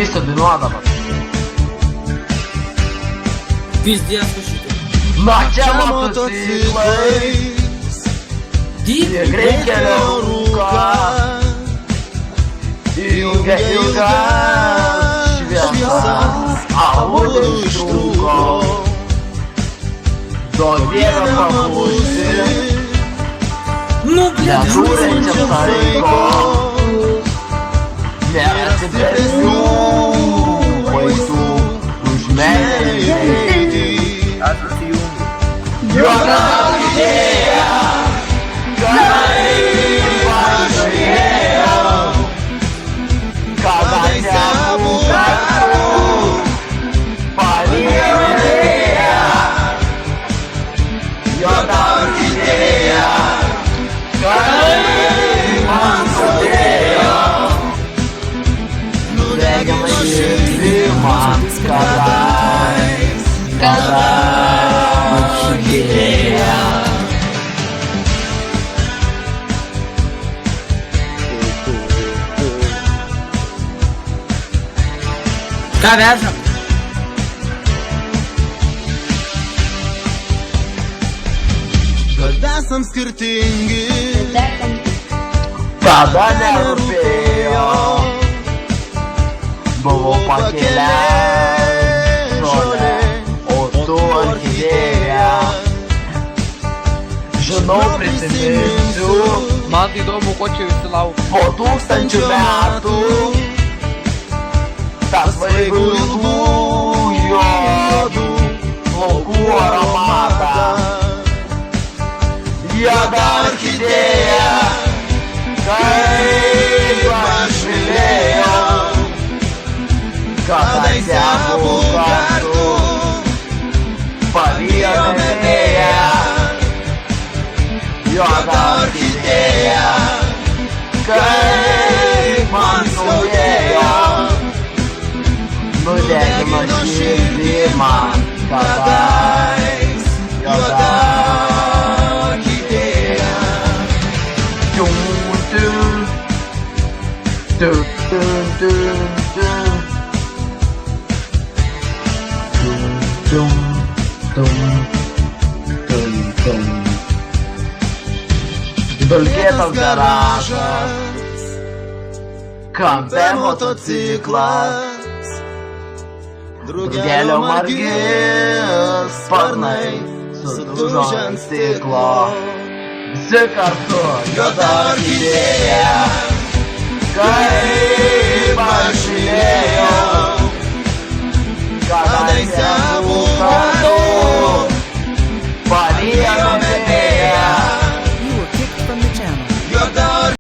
Pažįstu dainuodamas. Пиздец, слушайте. Na čia motociklais Dyk, greikelio rūką ilga šviesa abudu ištrūko duok Dieve pabūti ну, блядь, neturinčiam laiko nėra stipresnių vaistų už meilę Aš susijungiu. juoda idėja kaip pažadėjau kada nebū kartu paliekėja juoda idėja kaip man žadėjo nudegiama širdį man kadais orchidėja. Ką vežam? Kad esam skirtingi, Tada nerūpėjo, buvau pakeliavęs žolę, o tu orchidėja. Žinau, prisiminsiu Man tai įdomu, ko čia visi laukia. po 1000 metų tą svaigų ilgų juodų plaukų aromatą. Juoda orchidėja, kaip aš mylėjau, kadaise abu kartu palijome vėją. Juoda orchidėja, kaip man skaudėjo, nudegino širdį man kadais. Juoda orchidėja. Tum, tum, tum, tum, tum, tum. Tum, tum, tum. Dulkėtas garažas, kampe motociklas, drugelio margi sparnai sudužo ant stiklo. Visi kartu juoda orchidėja.